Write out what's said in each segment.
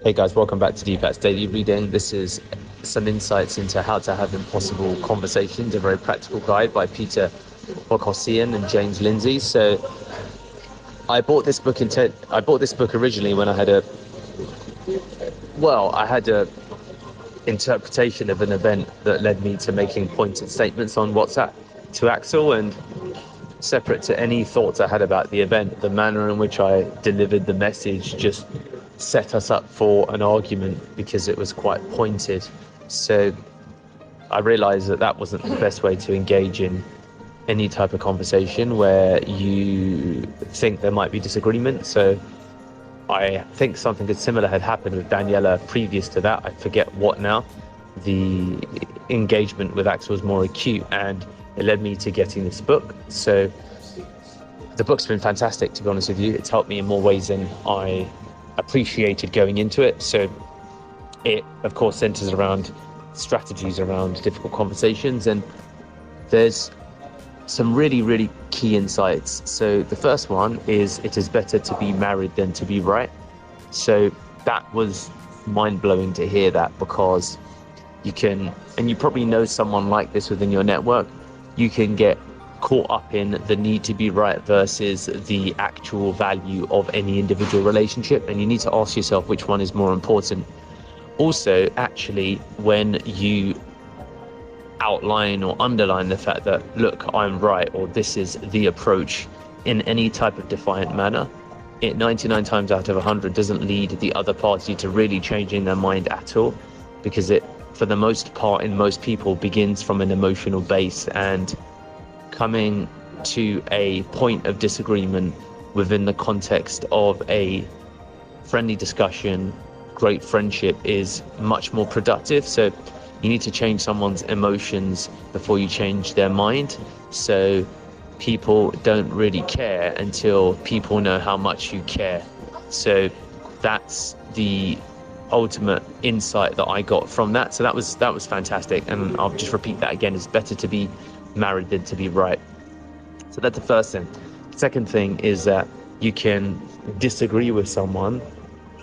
Hey guys, welcome back to Deepak's Daily Reading. This is some insights into how to have impossible conversations, a very practical guide by Boghossian and James Lindsay. So I bought this book originally when I had a interpretation of an event that led me to making pointed statements on WhatsApp to Axel, and separate to any thoughts I had about the event, the manner in which I delivered the message just set us up for an argument because it was quite pointed. So I realized that wasn't the best way to engage in any type of conversation where you think there might be disagreement. So I think something similar had happened with Daniela previous to that. I forget what now. The engagement with Axel was more acute and it led me to getting this book. So the book's been fantastic, to be honest with you. It's helped me in more ways than I appreciated going into it. So it, of course, centers around strategies around difficult conversations. And there's some really, really key insights. So the first one is it is better to be married than to be right. So that was mind-blowing to hear that, because you can, and you probably know someone like this within your network, you can get caught up in the need to be right versus the actual value of any individual relationship, and you need to ask yourself which one is more important. Also, actually, when you outline or underline the fact that, look, I'm right, or this is the approach, in any type of defiant manner, it 99 times out of 100 doesn't lead the other party to really changing their mind at all, because it, for the most part, in most people, begins from an emotional base, and coming to a point of disagreement within the context of a friendly discussion, great friendship, is much more productive. So you need to change someone's emotions before you change their mind. So people don't really care until people know how much you care. So that's the ultimate insight that I got from that. So that was fantastic, and I'll just repeat that again. It's better to be married than to be right. So that's the first thing. Second thing is that you can disagree with someone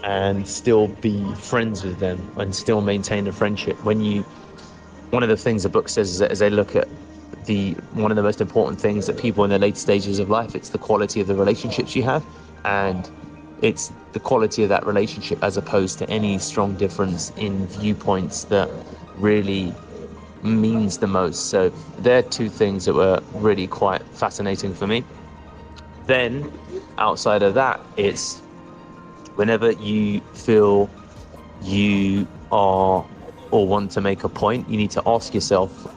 and still be friends with them and still maintain a friendship. One of the things the book says is that as they look at one of the most important things that people in their later stages of life, it's the quality of the relationships you have, and it's the quality of that relationship as opposed to any strong difference in viewpoints that really means the most. So they're two things that were really quite fascinating for me. Then outside of that, it's whenever you feel you are or want to make a point, you need to ask yourself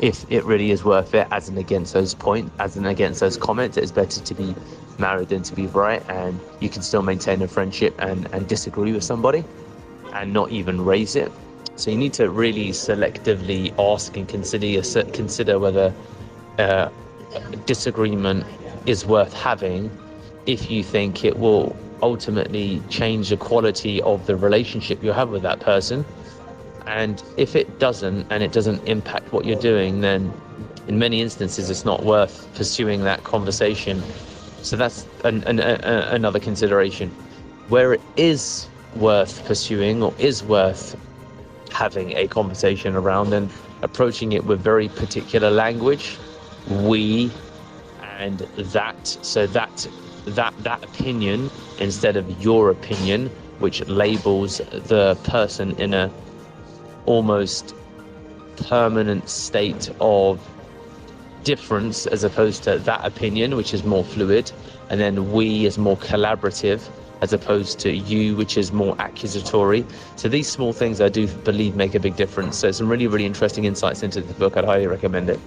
if it really is worth it. As and against those comments, it's better to be married than to be right, and you can still maintain a friendship and disagree with somebody and not even raise it. So you need to really selectively ask and consider whether disagreement is worth having if you think it will ultimately change the quality of the relationship you have with that person. And if it doesn't, and it doesn't impact what you're doing, then in many instances it's not worth pursuing that conversation. So that's another consideration. Where it is worth pursuing or is worth having a conversation around and approaching it with very particular language, we and that, so that opinion instead of your opinion, which labels the person in a almost permanent state of difference, as opposed to that opinion, which is more fluid, and then we is more collaborative, as opposed to you, which is more accusatory. So these small things I do believe make a big difference. So some really, really interesting insights into the book. I'd highly recommend it.